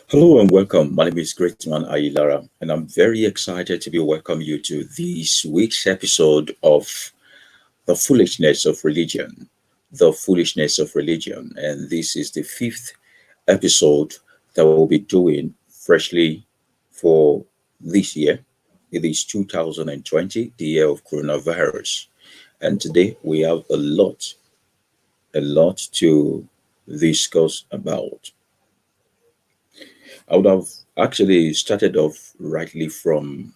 Hello and welcome. My name is Greatman Ayilara, and I'm very excited to be welcoming you to this week's episode of The Foolishness of Religion. The Foolishness of Religion. And this is the fifth episode that we'll be doing freshly for this year. It is 2020, the year of coronavirus. And today we have a lot to discuss about. I would have actually started off rightly from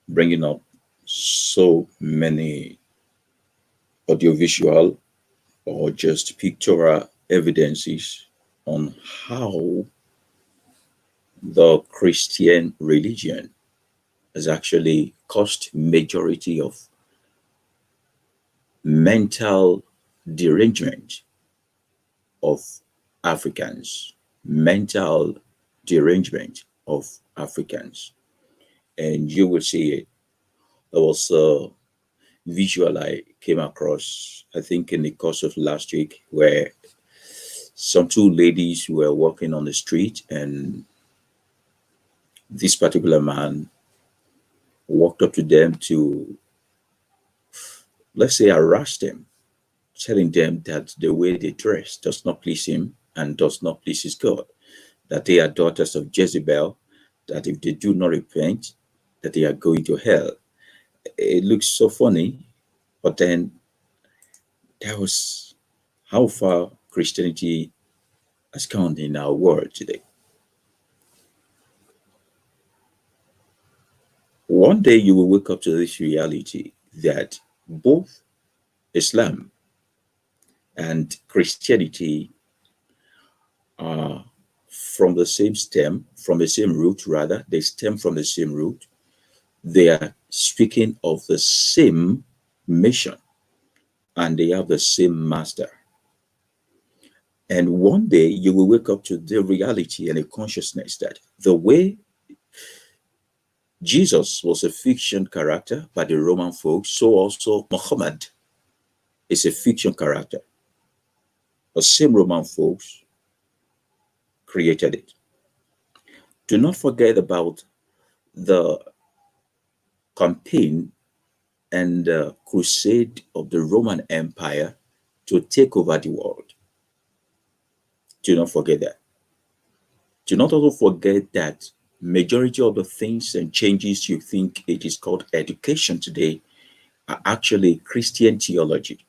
bringing up so many audiovisual or just pictorial evidences on how the Christian religion has actually caused majority of mental derangement of Africans, mental derangement of Africans. And you will see it. There was a visual I came across, I think, in the course of last week, where some two ladies were walking on the street, and this particular man walked up to them to, let's say, harass them, telling them that the way they dress does not please him and does not please his God, that they are daughters of Jezebel, that if they do not repent, that they are going to hell. It looks so funny, but then that was how far Christianity has come in our world today. One day you will wake up to this reality that both Islam and Christianity are from the same stem, from the same root, rather. They stem from the same root. They are speaking of the same mission and they have the same master. And one day you will wake up to the reality and a consciousness that the way Jesus was a fiction character by the Roman folks, so also Muhammad is a fiction character. The same Roman folks created it. Do not forget about the campaign and the crusade of the Roman Empire to take over the world. Do not forget that. Do not also forget that majority of the things and changes you think it is called education today are actually Christian theology.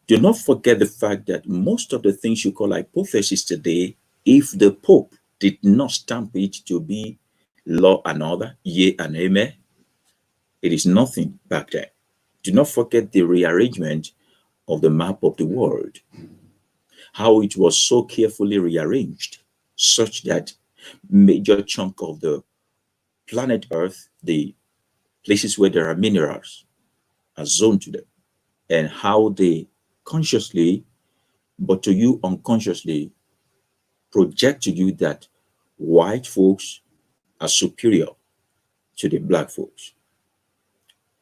Do not forget the fact that most of the things you call hypotheses today, if the Pope did not stamp it to be law and order, yea and amen, it is nothing back then. Do not forget the rearrangement of the map of the world, how it was so carefully rearranged such that major chunk of the planet Earth, the places where there are minerals, are zoned to them, and how they consciously, but to you unconsciously, project to you that white folks are superior to the black folks.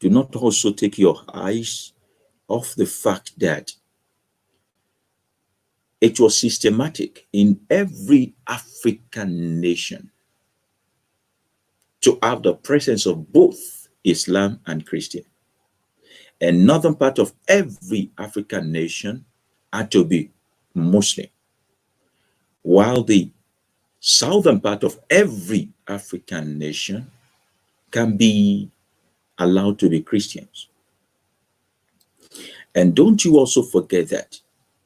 Do not also take your eyes off the fact that it was systematic in every African nation to have the presence of both Islam and Christian. And northern part of every African nation had to be Muslim, while the southern part of every African nation can be allowed to be Christians. And don't you also forget that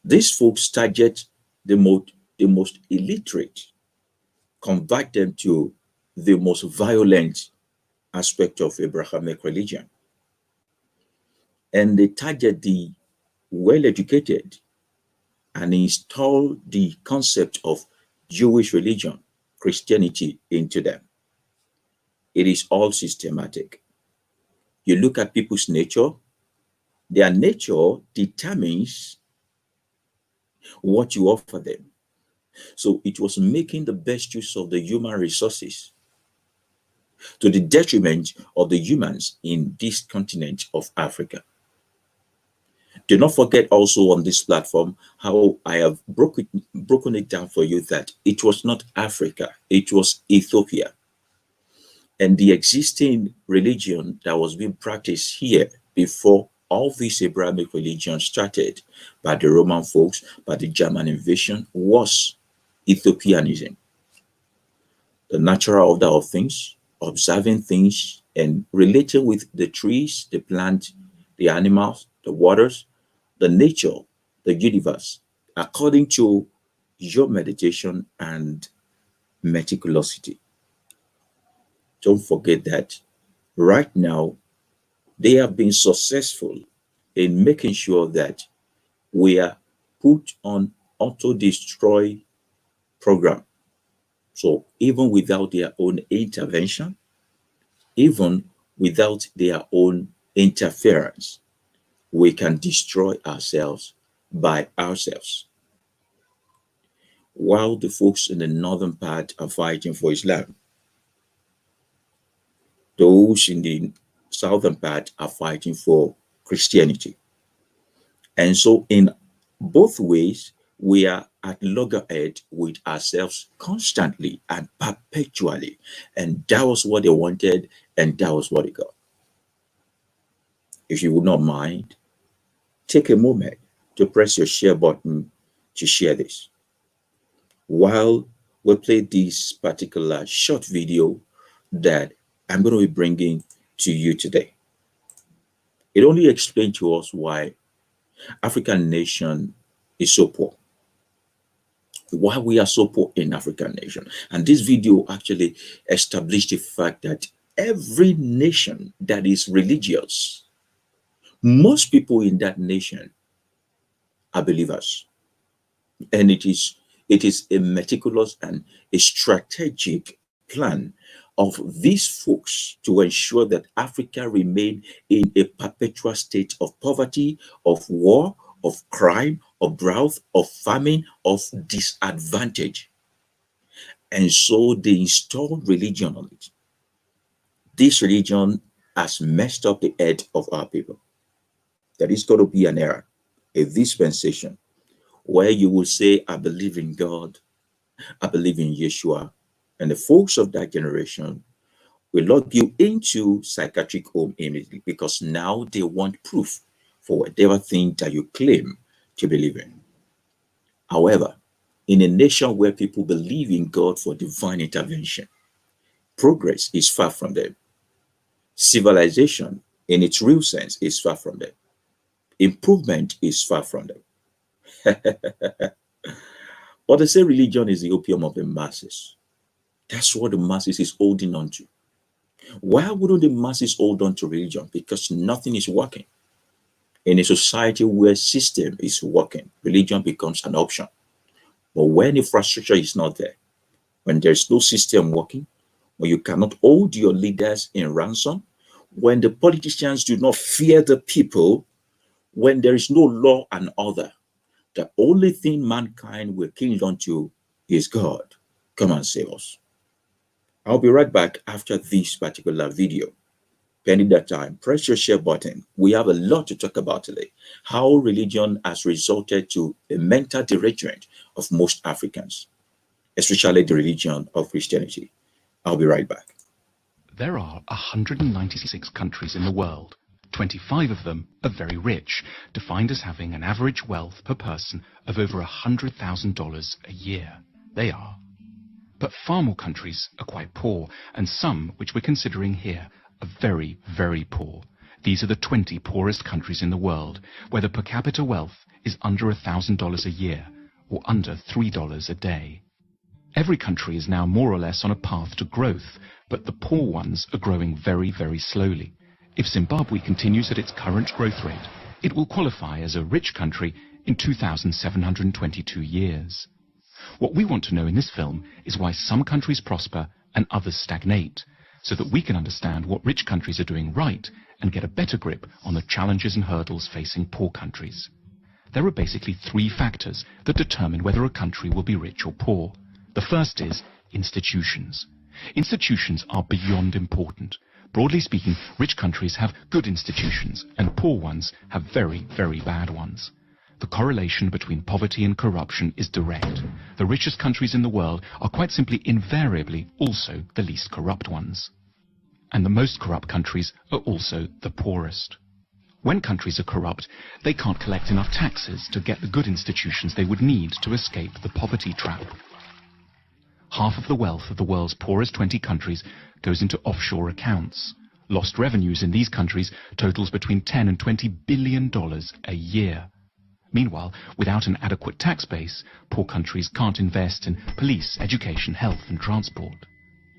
these folks target the most illiterate, convert them to the most violent aspect of Abrahamic religion. And they target the well-educated and install the concept of Jewish religion, Christianity into them. It is all systematic. You look at people's nature, their nature determines what you offer them. So it was making the best use of the human resources to the detriment of the humans in this continent of Africa. Do not forget also on this platform how I have broken it down for you that it was not Africa, it was Ethiopia. And the existing religion that was being practiced here before all these Abrahamic religions started by the Roman folks, by the German invasion, was Ethiopianism. The natural order of things, observing things, and relating with the trees, the plants, the animals, the waters, the nature, the universe, according to your meditation and meticulosity. Don't forget that right now they have been successful in making sure that we are put on auto destroy program. So even without their own intervention, even without their own interference, we can destroy ourselves by ourselves. While the folks in the northern part are fighting for Islam, those in the southern part are fighting for Christianity. And so, in both ways, we are at loggerhead with ourselves constantly and perpetually. And that was what they wanted, and that was what they got. If you would not mind, take a moment to press your share button to share this. While we play this particular short video that I'm going to be bringing to you today, it only explains to us why African nation is so poor, why we are so poor in African nation. And this video actually established the fact that every nation that is religious, most people in that nation are believers. And it is a meticulous and a strategic plan of these folks to ensure that Africa remain in a perpetual state of poverty, of war, of crime, of drought, of famine, of disadvantage. And so they installed religion on it. This religion has messed up the head of our people. There is going to be an era, a dispensation, where you will say, I believe in God, I believe in Yeshua. And the folks of that generation will log you into psychiatric home immediately because now they want proof for whatever thing that you claim to believe in. However, in a nation where people believe in God for divine intervention, progress is far from them. Civilization, in its real sense, is far from them. Improvement is far from them. But they say religion is the opium of the masses. That's what the masses is holding on to. Why wouldn't the masses hold on to religion? Because nothing is working. In a society where system is working, religion becomes an option. But when infrastructure is not there, when there's no system working, when you cannot hold your leaders in ransom, when the politicians do not fear the people, when there is no law and order, the only thing mankind will cling on to is God. Come and save us. I'll be right back after this particular video. Pending that time, press your share button. We have a lot to talk about today. How religion has resulted to a mental derangement of most Africans, especially the religion of Christianity. I'll be right back. There are 196 countries in the world. 25 of them are very rich, defined as having an average wealth per person of over $100,000 a year. They are. But far more countries are quite poor, and some, which we're considering here, are very, very poor. These are the 20 poorest countries in the world, where the per capita wealth is under $1,000 a year, or under $3 a day. Every country is now more or less on a path to growth, but the poor ones are growing very, very slowly. If Zimbabwe continues at its current growth rate, it will qualify as a rich country in 2,722 years. What we want to know in this film is why some countries prosper and others stagnate, so that we can understand what rich countries are doing right and get a better grip on the challenges and hurdles facing poor countries. There are basically three factors that determine whether a country will be rich or poor. The first is institutions. Institutions are beyond important. Broadly speaking, rich countries have good institutions and poor ones have very, very bad ones. The correlation between poverty and corruption is direct. The richest countries in the world are quite simply invariably also the least corrupt ones. And the most corrupt countries are also the poorest. When countries are corrupt, they can't collect enough taxes to get the good institutions they would need to escape the poverty trap. Half of the wealth of the world's poorest 20 countries goes into offshore accounts. Lost revenues in these countries totals between $10 and $20 billion a year. Meanwhile, without an adequate tax base, poor countries can't invest in police, education, health and transport.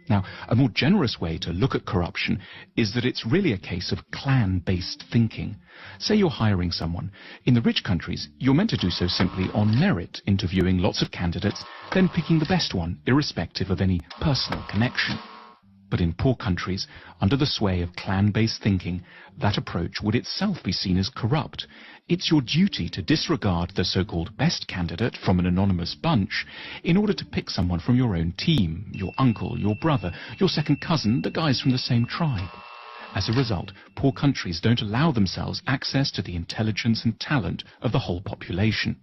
Now, a more generous way to look at corruption is that it's really a case of clan-based thinking. Say you're hiring someone. In the rich countries, you're meant to do so simply on merit, interviewing lots of candidates, then picking the best one, irrespective of any personal connection. But in poor countries, under the sway of clan-based thinking, that approach would itself be seen as corrupt. It's your duty to disregard the so-called best candidate from an anonymous bunch in order to pick someone from your own team, your uncle, your brother, your second cousin, the guys from the same tribe. As a result, poor countries don't allow themselves access to the intelligence and talent of the whole population.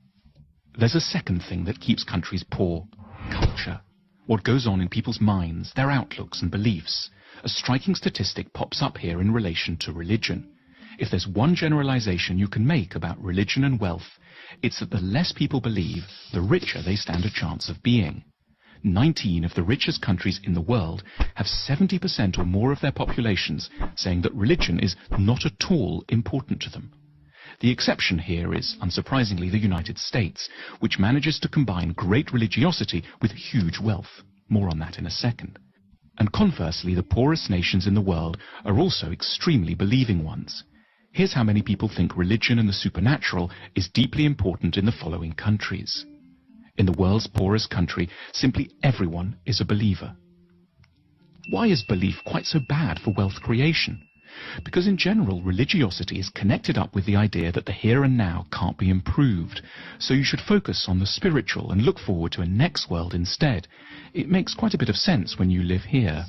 There's a second thing that keeps countries poor: culture. What goes on in people's minds, their outlooks and beliefs. A striking statistic pops up here in relation to religion. If there's one generalization you can make about religion and wealth, it's that the less people believe, the richer they stand a chance of being. 19 of the richest countries in the world have 70% or more of their populations saying that religion is not at all important to them. The exception here is, unsurprisingly, the United States, which manages to combine great religiosity with huge wealth. More on that in a second. And conversely, the poorest nations in the world are also extremely believing ones. Here's how many people think religion and the supernatural is deeply important in the following countries. In the world's poorest country, simply everyone is a believer. Why is belief quite so bad for wealth creation? Because in general, religiosity is connected up with the idea that the here and now can't be improved, so you should focus on the spiritual and look forward to a next world instead. It makes quite a bit of sense when you live here.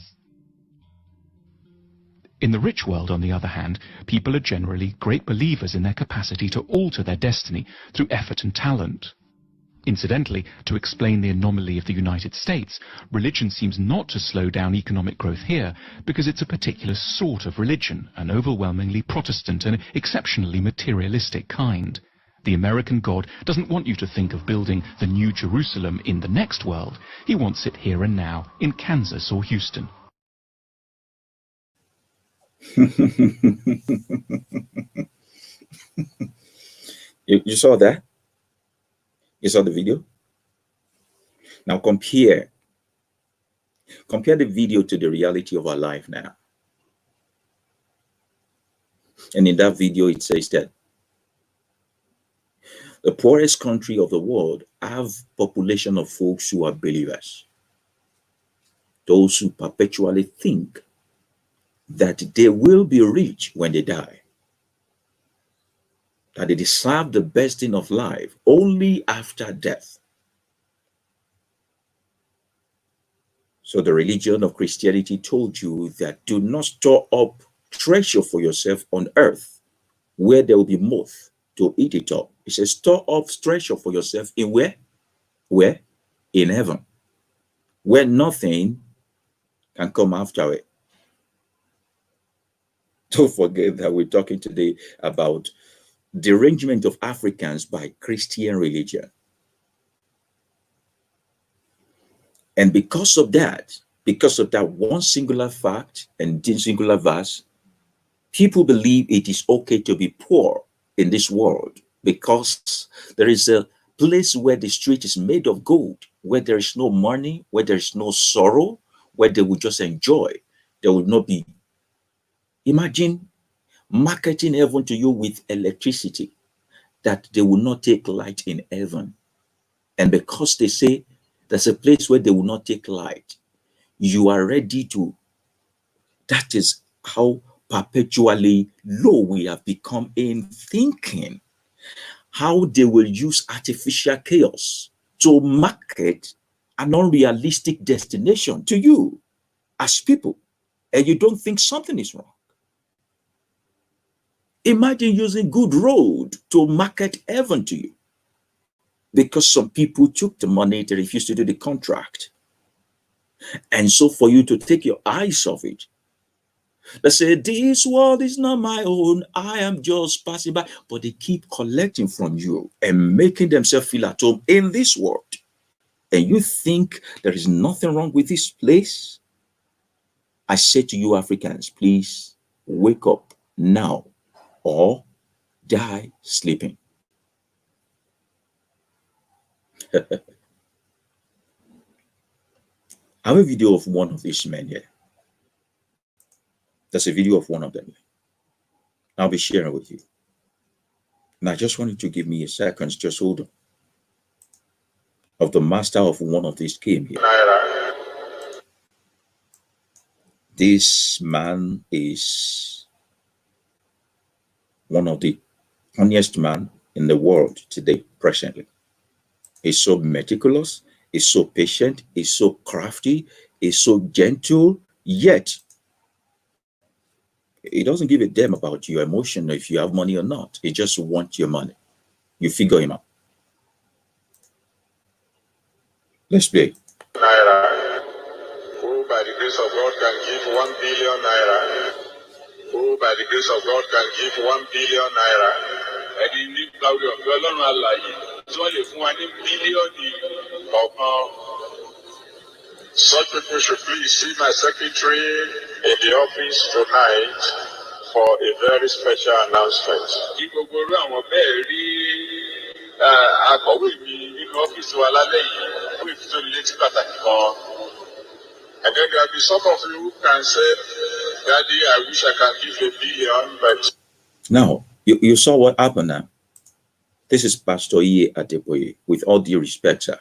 In the rich world, on the other hand, people are generally great believers in their capacity to alter their destiny through effort and talent. Incidentally, to explain the anomaly of the United States, religion seems not to slow down economic growth here because it's a particular sort of religion, an overwhelmingly Protestant and exceptionally materialistic kind. The American God doesn't want you to think of building the New Jerusalem in the next world. He wants it here and now, in Kansas or Houston. You saw that? You saw the video? Now compare the video to the reality of our life now. And in that video, it says that the poorest country of the world have population of folks who are believers. Those who perpetually think that they will be rich when they die, that they deserve the best thing of life only after death. So the religion of Christianity told you that do not store up treasure for yourself on earth where there will be moth to eat it up. It says store up treasure for yourself in where? Where? In heaven, where nothing can come after it. Don't forget that we're talking today about derangement of Africans by Christian religion. And because of that one singular fact and this singular verse, people believe it is okay to be poor in this world because there is a place where the street is made of gold, where there is no money, where there is no sorrow, where they will just enjoy. There will not be. Imagine marketing heaven to you with electricity, that they will not take light in heaven. And because they say there's a place where they will not take light, you are ready to. That is how perpetually low we have become in thinking. How they will use artificial chaos to market an unrealistic destination to you as people. and you don't think something is wrong. Imagine using good road to market heaven to you because some people took the money, they refused to do the contract. And so for you to take your eyes off it, they say, this world is not my own, I am just passing by. But they keep collecting from you and making themselves feel at home in this world. And you think there is nothing wrong with this place? I say to you, Africans, please wake up now or die sleeping. I have a video of one of these men here. There's a video of one of them. I'll be sharing with you. And I just wanted to give me a second, just hold on. Of the master of one of these came here. This man is one of the honest men in the world today, presently. He's so meticulous, he's so patient, he's so crafty, he's so gentle, yet he doesn't give a damn about your emotion if you have money or not. He just wants your money. You figure him out. Let's play. Naira, who by the grace of God can give 1 billion naira, who by the grace of God can give 1 billion naira. Ẹni nípa orí ọ̀fẹ́ Ọlọ́run alààyè tí wọ́n lè fún wa ní bílíọ̀nù ọ̀kan. Such people should please see my secretary in the office tonight for a very special announcement. Kí gbogbo orú àwọn bẹ́ẹ̀ rí akọ̀wé mi nínú ọ́fíìsì wa lálẹ́ yìí fún ìfitónilétí pàtàkì kan. And then there will be some of you who can say, Daddy, I wish I can give a billion, but... Now, you saw what happened now. This is Pastor Ayilara, with all due respect, sir.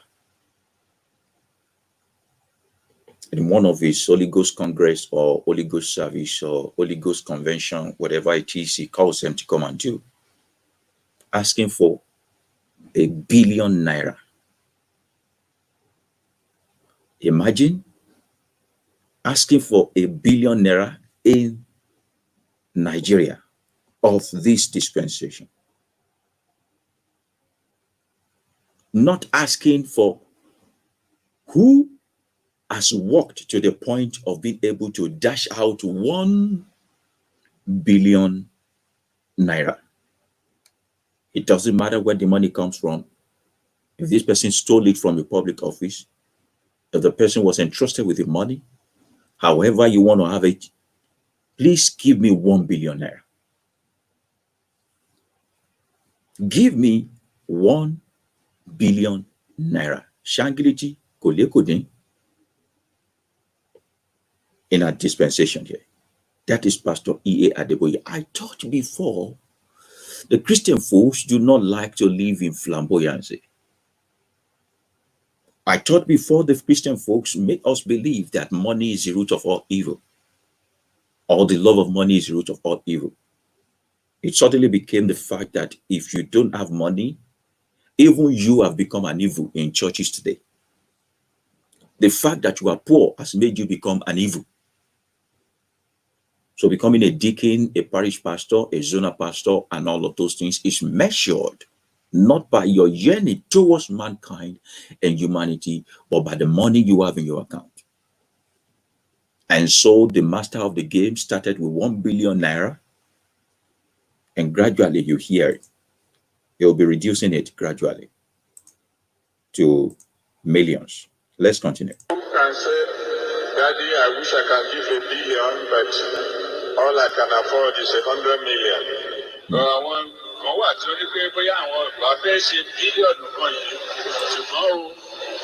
In one of his Holy Ghost Congress or Holy Ghost service or Holy Ghost convention, whatever it is he calls them to come and do, asking for $1 billion naira. Imagine asking for $1 billion naira in Nigeria of this dispensation. Not asking for who has worked to the point of being able to dash out 1 billion naira. It doesn't matter where the money comes from. If this person stole it from a public office, if the person was entrusted with the money, however you want to have it, please give me 1 billion naira. Give me 1 billion naira. Shangiliti Kolekodin in a dispensation here. That is Pastor Ayilara. I thought before the Christian folks do not like to live in flamboyancy. I thought before the Christian folks make us believe that money is the root of all evil, or the love of money is the root of all evil. It suddenly became the fact that if you don't have money, even you have become an evil in churches today. The fact that you are poor has made you become an evil. So becoming a deacon, a parish pastor, a zonal pastor, and all of those things is measured not by your journey towards mankind and humanity, but by the money you have in your account. And so the master of the game started with 1 billion naira, and gradually you hear it. He'll be reducing it gradually to millions. Let's continue. Who can say, Daddy, I wish I can give a billion, but all I can afford is 100 million. Àwọn kan wà tí ó ní pé bóyá àwọn ìgbà fẹ́ ṣe bílíọ̀nù kan yìí, ṣùgbọ́n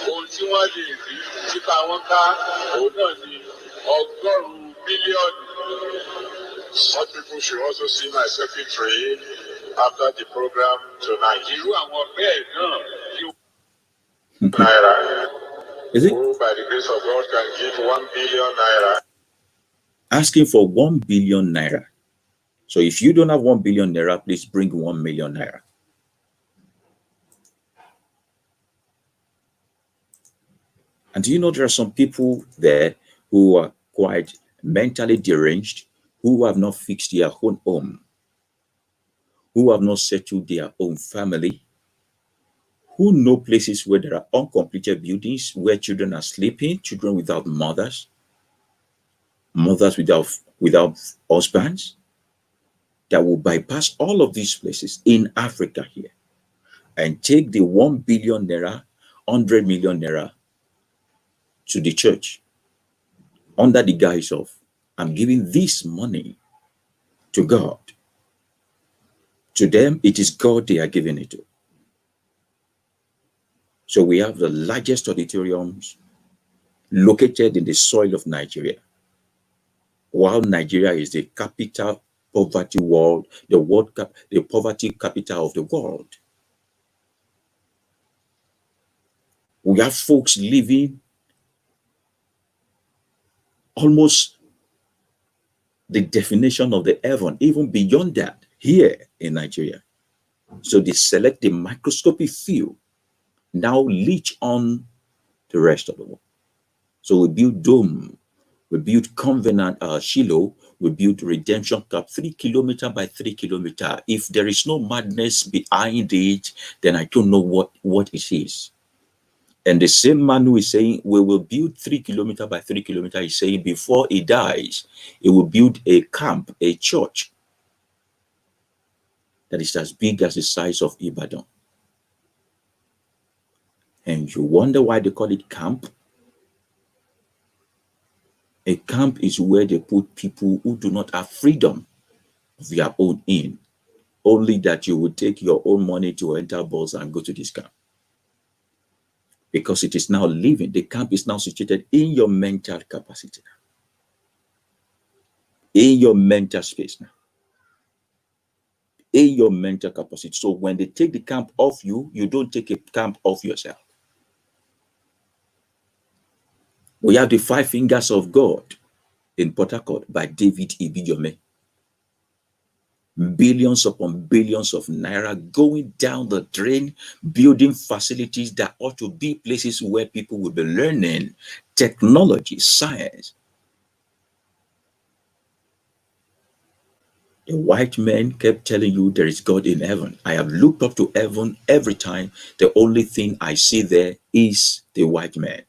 ohun tí wọ́n lè rí típa wọn ká òun náà ni ọgọ́rùn-ún bílíọ̀nù. Such people should also see my secretary after the program tonight. Irú àwọn bẹ́ẹ̀ náà yóò naira. Is it? Who by the grace of God can give 1 billion naira. Asking for 1 billion naira. So if you don't have 1 billion naira, please bring 1 million naira. And do you know there are some people there who are quite mentally deranged, who have not fixed their own home, who have not settled their own family, who know places where there are uncompleted buildings, where children are sleeping, children without mothers, mothers without husbands, that will bypass all of these places in Africa here and take the 1 billion naira, 100 million naira to the church under the guise of, I'm giving this money to God. To them, it is God they are giving it to. So we have the largest auditoriums located in the soil of Nigeria, while Nigeria is the capital poverty world, the poverty capital of the world. We have folks living almost the definition of the heaven, even beyond that, here in Nigeria. So they select the microscopic few, now leech on the rest of the world. So we build Dome, we build Covenant, Shiloh, we build Redemption Cup, 3 kilometer by 3 kilometer. If there is no madness behind it, then I don't know what it is. And the same man who is saying we will build 3 kilometer by 3 kilometer is saying before he dies, he will build a camp, a church that is as big as the size of Ibadan. And you wonder why they call it camp? A camp is where they put people who do not have freedom of their own in, only that you will take your own money to enter bus and go to this camp. Because it is now living, the camp is now situated in your mental capacity, in your mental space now, in your mental capacity. So when they take the camp off you, you don't take a camp off yourself. We have the 5 Fingers of God in Port Harcourt by David Ibijome. Billions upon billions of naira going down the drain, building facilities that ought to be places where people will be learning technology, science. The white men kept telling you there is God in heaven. I have looked up to heaven every time. The only thing I see there is the white man.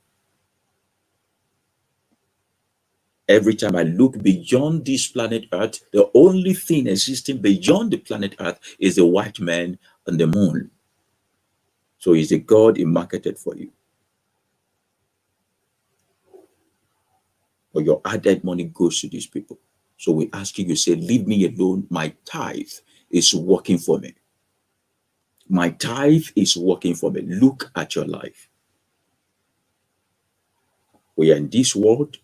Every time I look beyond this planet Earth, the only thing existing beyond the planet Earth is the white man on the moon. So is the God he marketed for you. But your added money goes to these people. So we ask you, you say, leave me alone. My tithe is working for me. My tithe is working for me. Look at your life. We are in this world.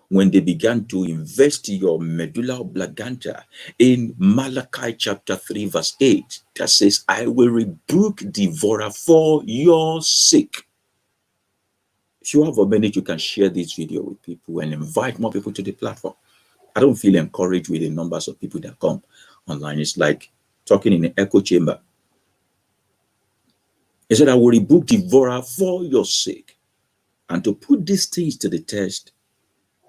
When they began to invest your medulla oblongata in Malachi chapter 3 verse 8, that says, I will rebuke devourer for your sake. If you have a minute, you can share this video with people and invite more people to the platform. I don't feel encouraged with the numbers of people that come online. It's like talking in an echo chamber. He said, I will rebuke devourer for your sake. And to put these things to the test,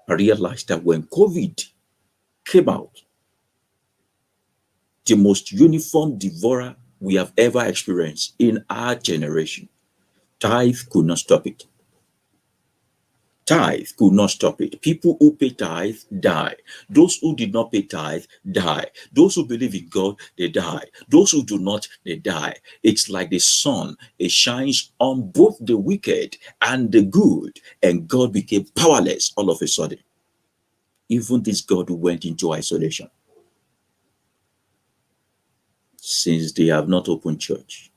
I realized that when COVID came out, the most uniform devourer we have ever experienced in our generation, tithe could not stop it. Tithe could not stop it. People who pay tithe die. Those who did not pay tithe die. Those who believe in God, they die. Those who do not, they die. It's like the sun. It shines on both the wicked and the good. And God became powerless all of a sudden. Even this God went into isolation. Since they have not opened church,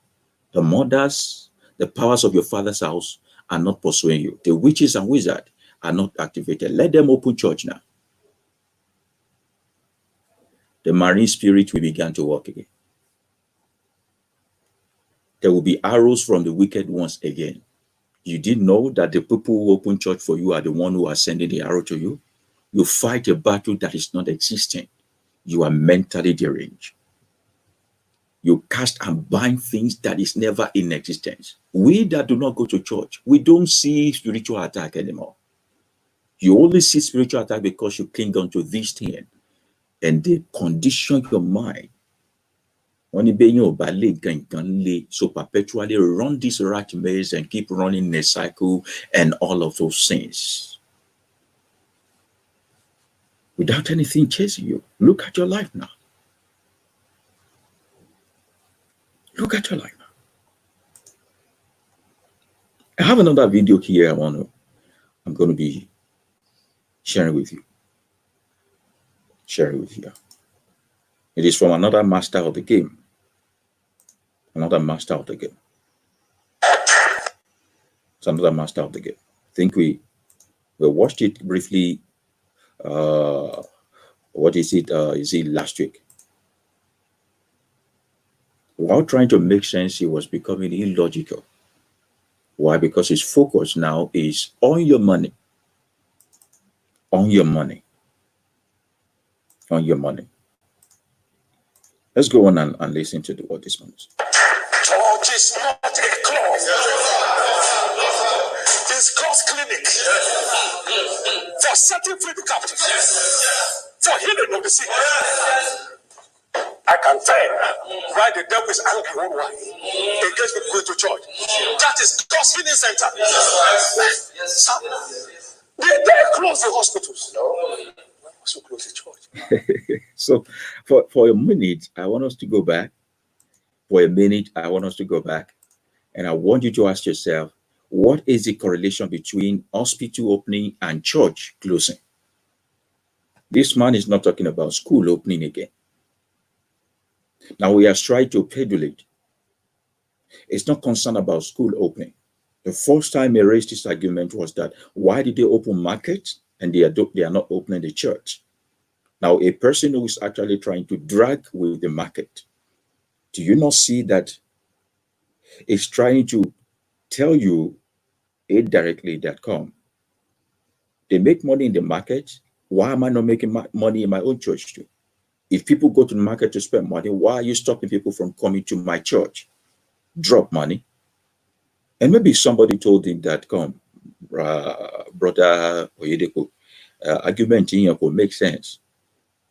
the mothers, the powers of your father's house are not pursuing you. The witches and wizards are not activated. Let them open church now. The marine spirit will begin to work again. There will be arrows from the wicked ones again. You didn't know that the people who open church for you are the one who are sending the arrow to you. You fight a battle that is not existing. You are mentally deranged. You cast and bind things that is never in existence. We that do not go to church, we don't see spiritual attack anymore. You only see spiritual attack because you cling on to this thing and they condition your mind. So perpetually run this rat maze and keep running in a cycle and all of those things without anything chasing you. Look at your life now. Look at your life now. I have another video here I'm going to be sharing with you. It is from another master of the game. Another master of the game. It's another master of the game. I think we watched it briefly. What is it? Is it last week? While trying to make sense, he was becoming illogical. Why? Because his focus now is on your money. On your money. On your money. Let's go on and listen to what this man is. Church is not a club. It's God's clinic for setting free the captives, for healing of the sick. I can tell why the devil is angry worldwide against people going to church. That is God's healing center. They close the hospitals. No. So close the church. So for a minute, I want us to go back. For a minute, I want us to go back. And I want you to ask yourself, what is the correlation between hospital opening and church closing? This man is not talking about school opening again. Now we have tried to pedulate. It's not concerned about school opening. The first time he raised this argument was that why did they open markets and they are not opening the church? Now a person who is actually trying to drag with the market, do you not see that it's trying to tell you indirectly that they make money in the market. Why am I not making money in my own church too? If people go to the market to spend money, why are you stopping people from coming to my church? Drop money. And maybe somebody told him that, brother Oyedepo, argument in your make sense.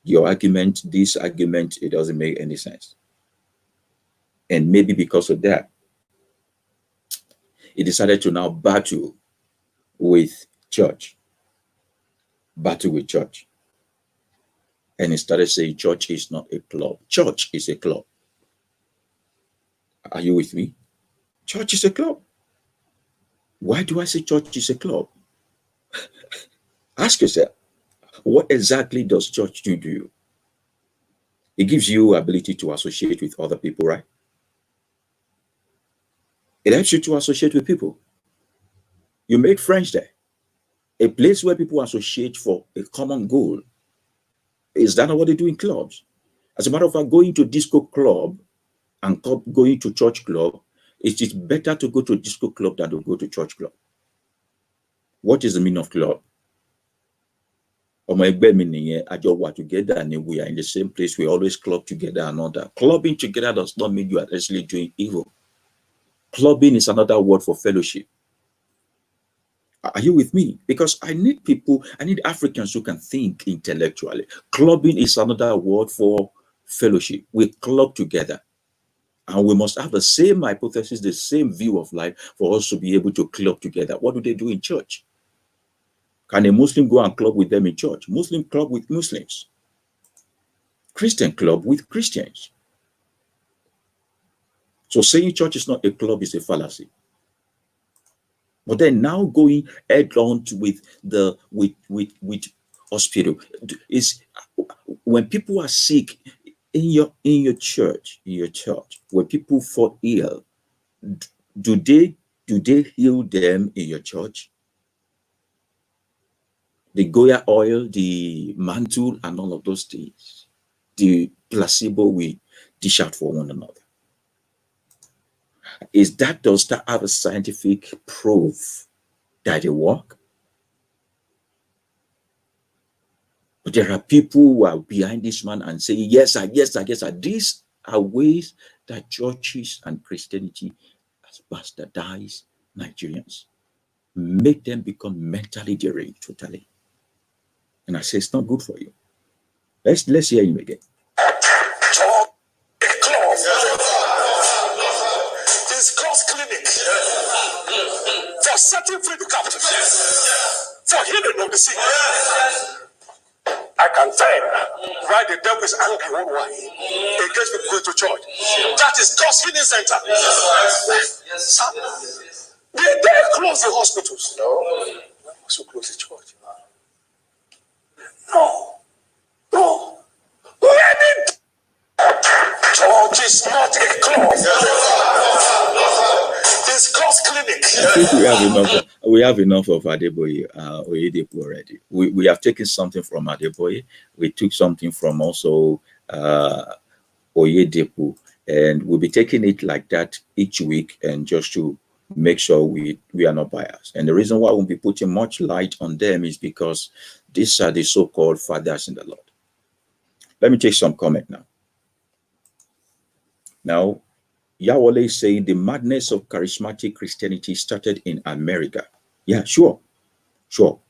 Your argument, this argument, it doesn't make any sense. And maybe because of that, he decided to now battle with church. Battle with church. And he started saying church is not a club. Church is a club. Are you with me? Church is a club. Why do I say church is a club? Ask yourself, what exactly does church do to you? It gives you ability to associate with other people, right? It helps you to associate with people. You make friends there. A place where people associate for a common goal. Is that not what they do in clubs? As a matter of fact, going to disco club and going to church club, it is better to go to disco club than to go to church club. What is the meaning of club? Together and we are in the same place. We always club together and all that. Clubbing together does not mean you are actually doing evil. Clubbing is another word for fellowship. Are you with me? Because I need Africans who can think intellectually. Clubbing is another word for fellowship. We club together. And we must have the same hypothesis, the same view of life for us to be able to club together. What do they do in church? Can a Muslim go and club with them in church? Muslim club with Muslims. Christian club with Christians. So saying church is not a club is a fallacy. But then now going head on with hospital is when people are sick in your church, when people fall ill, do they heal them in your church? The Goya oil, the mantle, and all of those things, the placebo we dish out for one another. Does that have a scientific proof that it works? But there are people who are behind this man and say, yes, sir. These are ways that churches and Christianity has bastardized Nigerians, make them become mentally deranged totally. And I say, it's not good for you. Let's hear him again. This cross clinic for setting free the captives, for healing of the sick. I can tell why the devil is angry worldwide against people going to church. That is God's healing center. They close the hospitals. No. So close the church. No. Church is not a club. It's God's clinic. I think we have enough of Adeboye Oyedepo already. We have taken something from Adeboye. We took something from also Oyedepo, and we'll be taking it like that each week, and just to make sure we are not biased. And the reason why we'll be putting much light on them is because these are the so-called fathers in the Lord. Let me take some comment now. Now, Yawole is saying the madness of charismatic Christianity started in America. Yeah, sure.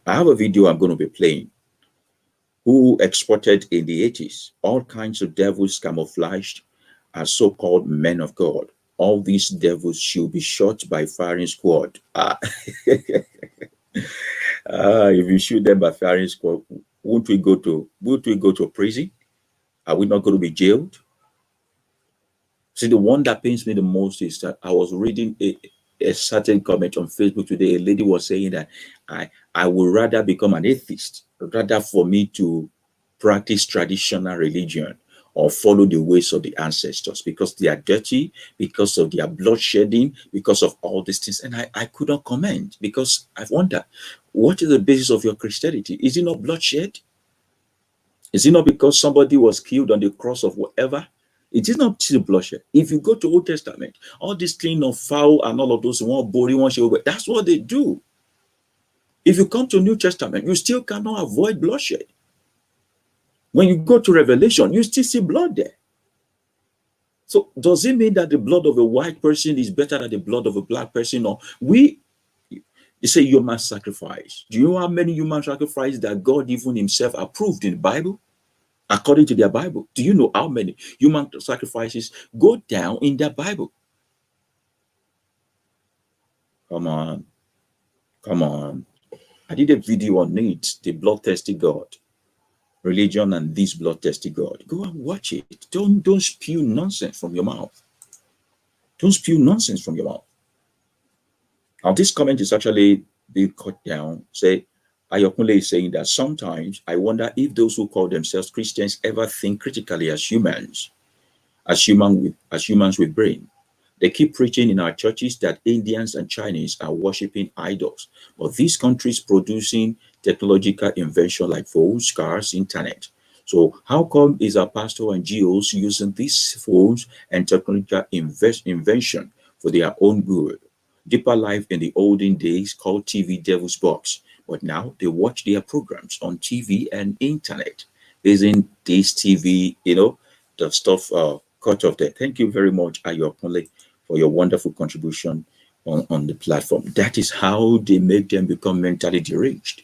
I have a video I'm going to be playing. Who exported in the 80s all kinds of devils camouflaged as so-called men of God. All these devils should be shot by firing squad. If you shoot them by firing squad, won't we go to prison? Are we not going to be jailed? See, the one that pains me the most is that I was reading a certain comment on Facebook today. A lady was saying that I would rather become an atheist, rather for me to practice traditional religion or follow the ways of the ancestors, because they are dirty, because of their bloodshedding, because of all these things. And I could not comment, because I wonder, what is the basis of your Christianity? Is it not bloodshed? Is it not because somebody was killed on the cross of whatever? It is not still bloodshed. If you go to Old Testament, all this clean of fowl and all of those one body, one show, that's what they do. If you come to New Testament, you still cannot avoid bloodshed. When you go to Revelation, you still see blood there. So does it mean that the blood of a white person is better than the blood of a black person? Or they say human sacrifice. Do you know how many human sacrifices that God even himself approved in the Bible? According to their Bible, do you know how many human sacrifices go down in their Bible? Come on. I did a video on it, the bloodthirsty God, religion and this bloodthirsty God. Go and watch it. Don't spew nonsense from your mouth. Don't spew nonsense from your mouth. Now, this comment is actually being cut down. Say, Ayokunle is saying that sometimes I wonder if those who call themselves Christians ever think critically as humans with brain. They keep preaching in our churches that Indians and Chinese are worshiping idols, but these countries producing technological invention like phones, cars, internet. So how come is our pastor and GOs using these phones and technological invention for their own good? Deeper Life in the olden days called TV Devil's Box, but now they watch their programs on TV and internet. Isn't this TV, the stuff cut off there? Thank you very much, Ayokunle, for your wonderful contribution on the platform. That is how they make them become mentally deranged.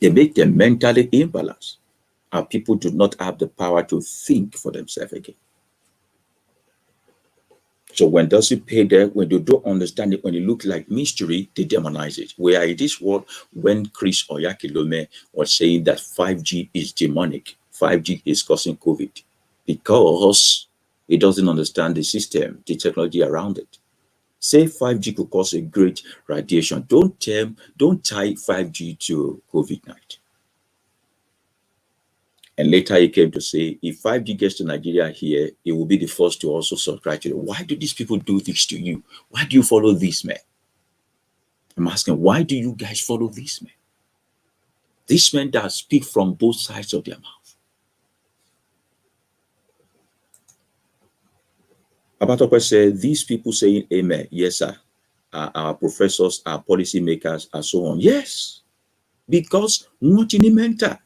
They make them mentally imbalanced. Our people do not have the power to think for themselves again. So when does it pay there? When they don't understand it, when it looks like mystery, they demonize it. We are in this world when Chris Oyakilome was saying that 5G is demonic, 5G is causing COVID, because he doesn't understand the system, the technology around it. Say 5G could cause a great radiation. Don't tie 5G to COVID-19. And later he came to say, if 5G gets to Nigeria here, it will be the first to also subscribe to it. Why do these people do this to you? Why do you follow these men? I'm asking, why do you guys follow these men? These men that speak from both sides of their mouth. Abatope said, these people saying amen. Yes, sir. Our professors, our policymakers, and so on. Yes, because nothing mental.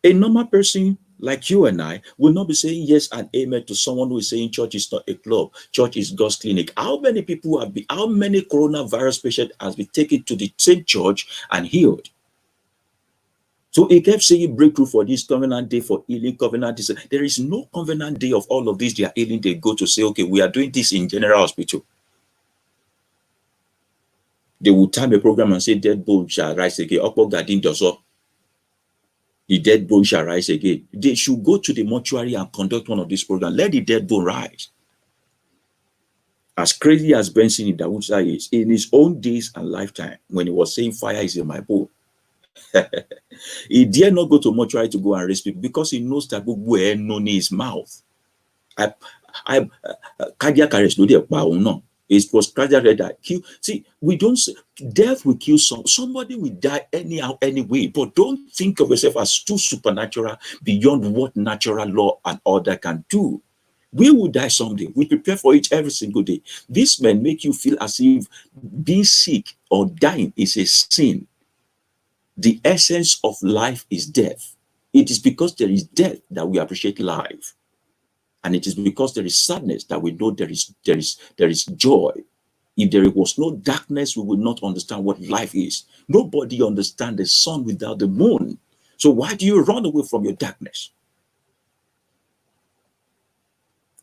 A normal person like you and I will not be saying yes and amen to someone who is saying church is not a club, church is God's clinic. How many coronavirus patients has been taken to the same church and healed? So he kept saying breakthrough for this covenant day, for healing covenant. There is no covenant day of all of these. They are healing. They go to say, okay, we are doing this in general hospital. They will time a program and say, dead bone shall rise again. The dead bone shall rise again. They should go to the mortuary and conduct one of these programs. Let the dead bone rise. As crazy as Benson in Dawusa is, in his own days and lifetime, when he was saying fire is in my bone, he dare not go to mortuary to go and raise people because he knows that where no in his mouth. Cardiac arrest, no. It was cardiac arrest that kill. See, we don't. Death will kill somebody will die anyhow, anyway. But don't think of yourself as too supernatural beyond what natural law and order can do. We will die someday. We prepare for it every single day. This may make you feel as if being sick or dying is a sin. The essence of life is death. It is because there is death that we appreciate life. And it is because there is sadness that we know there is joy. If there was no darkness, we would not understand what life is. Nobody understands the sun without the moon. So why do you run away from your darkness?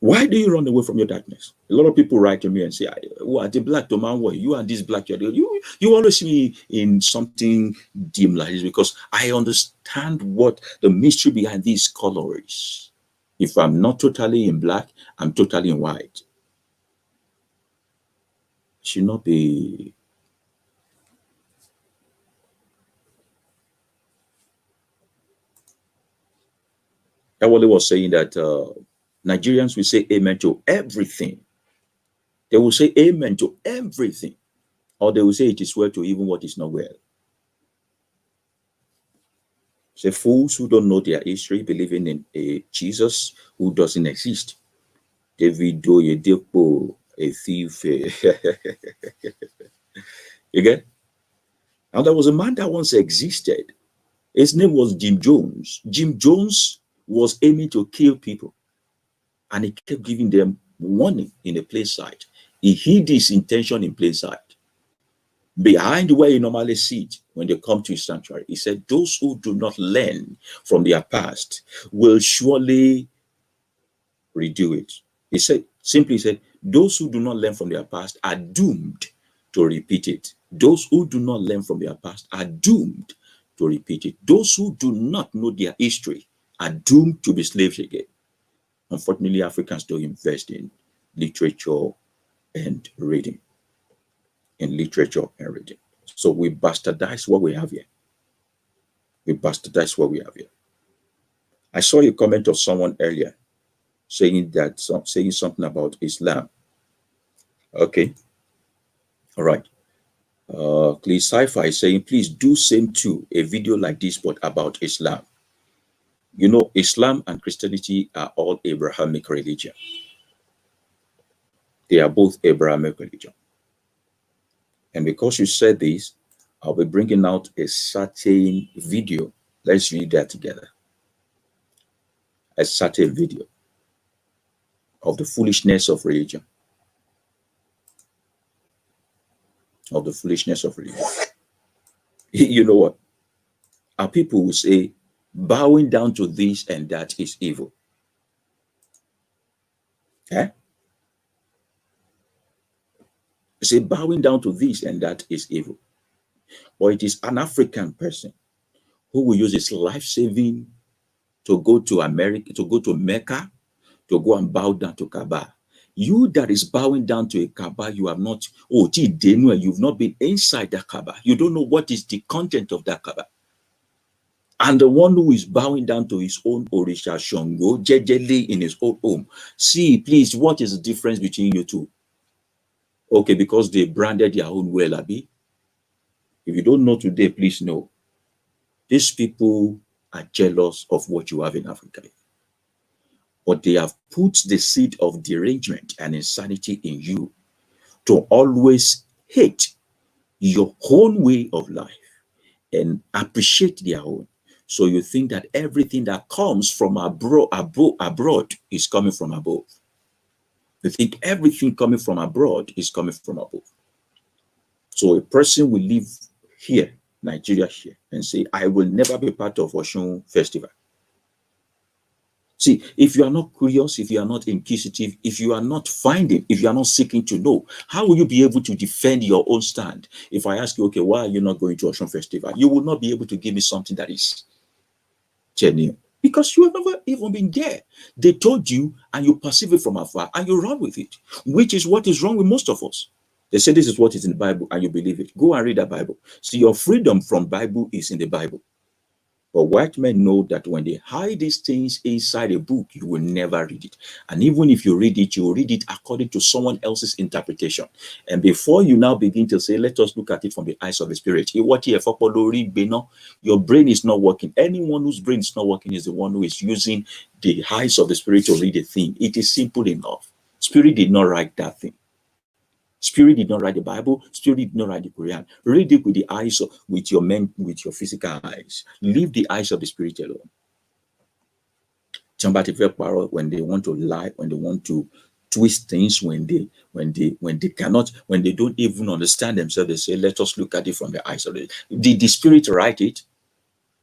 Why do you run away from your darkness? A lot of people write to me and say, "What the black man? What you and this black? You always see me in something dim like this because I understand what the mystery behind this color is. If I'm not totally in black, I'm totally in white. Should not be." Ewole was saying that Nigerians will say amen to everything. They will say amen to everything. Or they will say it is well to even what is not well. Say fools who don't know their history, believing in a Jesus who doesn't exist. David Doyedepo, a thief. You get? And there was a man that once existed. His name was Jim Jones. Jim Jones was aiming to kill people. And he kept giving them warning in a plain sight. He hid his intention in plain sight. Behind where he normally sits when they come to his sanctuary, he said, those who do not learn from their past will surely redo it. He simply said, those who do not learn from their past are doomed to repeat it. Those who do not learn from their past are doomed to repeat it. Those who do not know their history are doomed to be slaves again. Unfortunately, Africans don't invest in literature and reading. So we bastardize what we have here. I saw a comment of someone earlier saying something about Islam. Okay. All right. Please Sci-Fi is saying, please do same too, a video like this, but about Islam. You know, Islam and Christianity are all Abrahamic religion. They are both Abrahamic religion. And because you said this, I'll be bringing out a certain video. Let's read that together. A certain video of the foolishness of religion. Of the foolishness of religion. You know what? Our people will say, bowing down to this and that is evil. Eh? They say bowing down to this and that is evil. Or it is an African person who will use his life saving to go to America, to go to Mecca, to go and bow down to Kaaba. You that is bowing down to a Kaaba, you have not, you've not been inside that Kaaba. You don't know what is the content of that Kaaba. And the one who is bowing down to his own Orisha Shongo, jejely in his own home. See, please, what is the difference between you two? Okay, because they branded their own well, Abi. If you don't know today, please know. These people are jealous of what you have in Africa. But they have put the seed of derangement and insanity in you to always hate your own way of life and appreciate their own. So you think that everything that comes from abroad is coming from above. You think everything coming from abroad is coming from above. So a person will live here, Nigeria here and say, I will never be part of Oshun Festival. See, if you are not curious, if you are not inquisitive, if you are not finding, if you are not seeking to know, how will you be able to defend your own stand? If I ask you, okay, why are you not going to Oshun Festival? You will not be able to give me something that is genuine because you have never even been there. They told you and you perceive it from afar and you run with it, which is what is wrong with most of us. They say this is what is in the Bible and you believe it. Go and read the Bible. See, your freedom from Bible is in the Bible. But white men know that when they hide these things inside a book, you will never read it. And even if you read it, you will read it according to someone else's interpretation. And before you now begin to say, let us look at it from the eyes of the spirit, your brain is not working. Anyone whose brain is not working is the one who is using the eyes of the spirit to read a thing. It is simple enough. Spirit did not write that thing. Spirit did not write the Bible. Spirit did not write the Quran. Read it with the eyes of, with your physical eyes. Leave the eyes of the spirit alone. When they want to lie, when they want to twist things, when they don't even understand themselves, they say, let us look at it from the eyes of the spirit write it.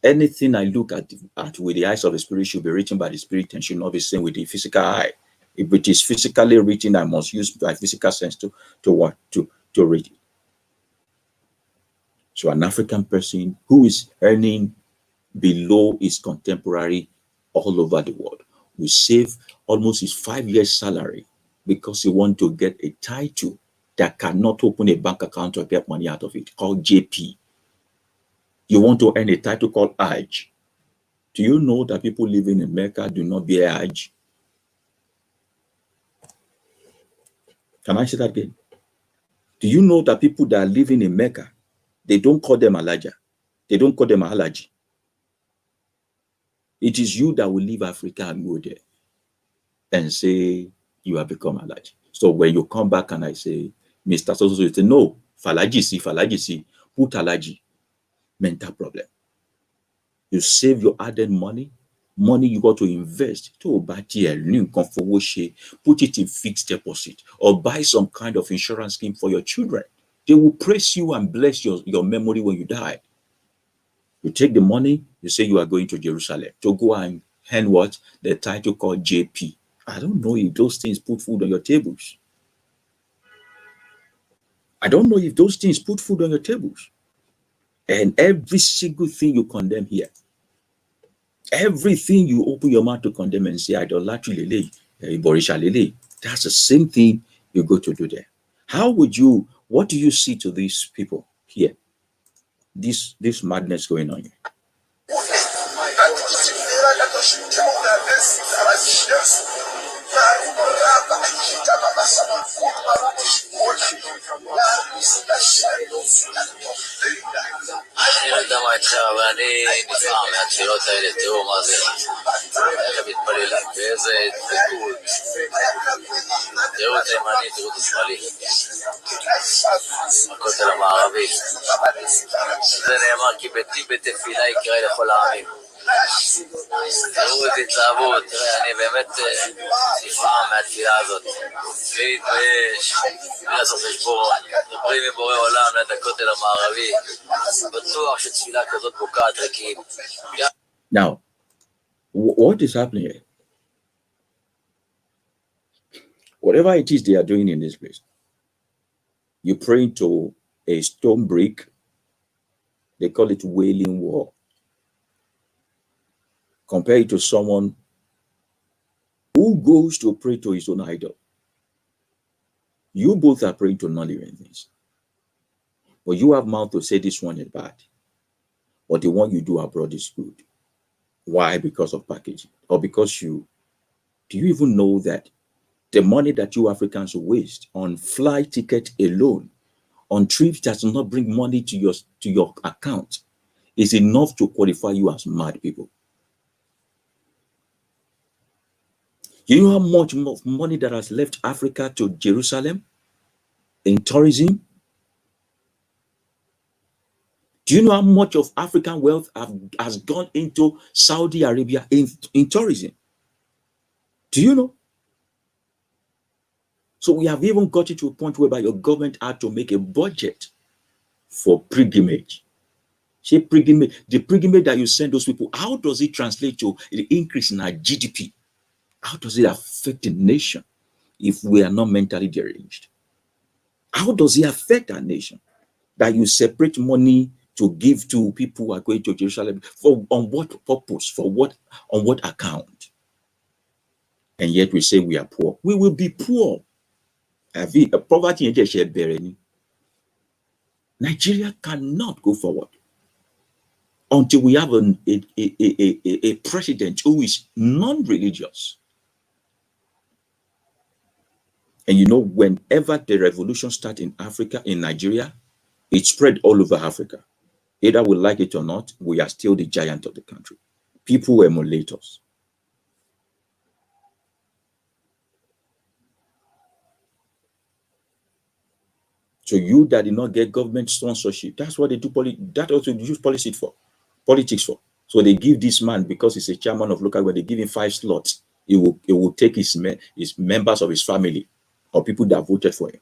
Anything I look at with the eyes of the spirit should be written by the spirit and should not be seen with the physical eye. If it is physically written, I must use my physical sense to read it. So an African person who is earning below his contemporary all over the world will save almost his 5 years salary because he wants to get a title that cannot open a bank account or get money out of it, called JP. You want to earn a title called Hajj. Do you know that people living in Mecca do not bear Hajj? Can I say that again? Do you know that people that are living in Mecca, they don't call them Alaja. They don't call them Alaji. It is you that will leave Africa and go there and say you have become Alaji. So when you come back and I say, Mr. So you say, no, Falaji si, put Alaji. Mental problem. You save your hard-earned money you got to invest to buy put it in fixed deposit or buy some kind of insurance scheme for your children. They will praise you and bless your memory when you die. You take the money, you say you are going to Jerusalem to go and hand what? The title called JP. I don't know if those things put food on your tables. I don't know if those things put food on your tables. And every single thing you condemn here, everything you open your mouth to condemn and say, idolatry lele, borisha lele, that's the same thing you go to do there. What do you see to these people here? This madness going on here. תראו את התלהבות, אני באמת נפעם מהתפילה הזאת, להתבייש, לעשות חשבון, מדברים עם בורא עולם ליד הכותל המערבי, בטוח שתפילה כזאת בוקעת ריקים. Now, what is happening here? Whatever it is they are doing in this place, you pray to a stone brick, they call it Wailing Wall. Compare it to someone who goes to pray to his own idol. You both are praying to non-living things. But you have mouth to say this one is bad. But the one you do abroad is good. Why? Because of packaging. Or because do you even know that the money that you Africans waste on flight ticket alone, on trips that do not bring money to your account, is enough to qualify you as mad people? You know how much money that has left Africa to Jerusalem in tourism? Do you know how much of African wealth has gone into Saudi Arabia in tourism? Do you know? So we have even got it to a point whereby your government had to make a budget for pilgrimage. The pilgrimage that you send those people, how does it translate to the increase in our GDP? How does it affect the nation if we are not mentally deranged? How does it affect our nation that you separate money to give to people who are going to Jerusalem for on what purpose? For what, on what account? And yet we say we are poor. We will be poor. Poverty in Nigeria cannot go forward until we have a president who is non-religious. And you know, whenever the revolution started in Africa, in Nigeria, it spread all over Africa. Either we like it or not, we are still the giant of the country. People emulate us. So you that did not get government sponsorship, that's what they do. That also use politics for. So they give this man, because he's a chairman of local government, they give him 5 slots. He will take his members of his family or people that voted for him.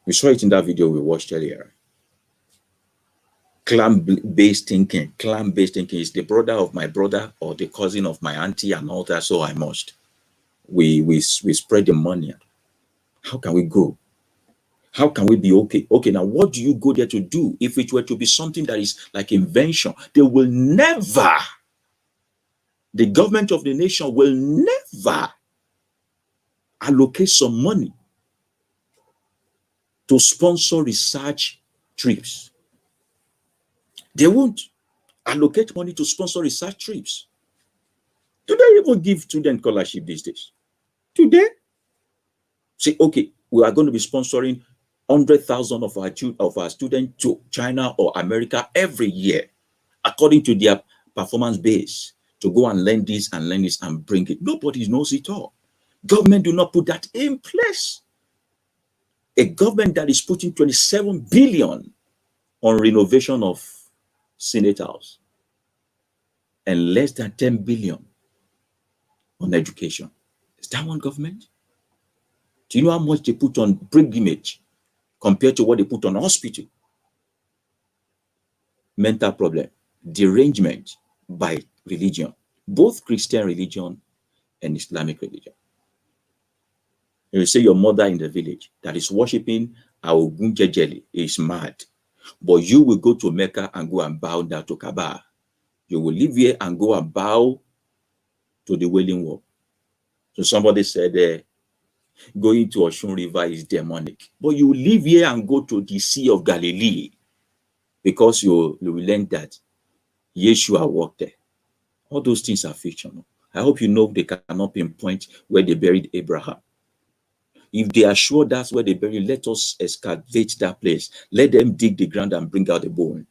We saw it in that video we watched earlier. Clan-based thinking. Clan-based thinking is the brother of my brother or the cousin of my auntie and all that, so I must. We spread the money. How can we grow? How can we be okay? Okay, now what do you go there to do? If it were to be something that is like invention, they will never, the government of the nation will never allocate some money to sponsor research trips. They won't allocate money to sponsor research trips. Do they even give student scholarship these days? Today, say, okay, we are going to be sponsoring 100,000 of our students to China or America every year, according to their performance base, to go and learn this and bring it. Nobody knows it all. Government do not put that in place. A government that is putting 27 billion on renovation of Senate House and less than 10 billion on education. Is that one government? Do you know how much they put on pilgrimage compared to what they put on hospital? Mental problem, derangement by religion, both Christian religion and Islamic religion. You say your mother in the village that is worshiping Ogun Jejeli is mad, but you will go to Mecca and go and bow down to Kaaba. You will live here and go and bow to the Wailing Wall. So somebody said going to Oshun River is demonic, but you live here and go to the Sea of Galilee because you will learn that Yeshua walked there. All those things are fictional. I hope you know they cannot pinpoint where they buried Abraham. If they are sure that's where they buried, let us excavate that place. Let them dig the ground and bring out the bone.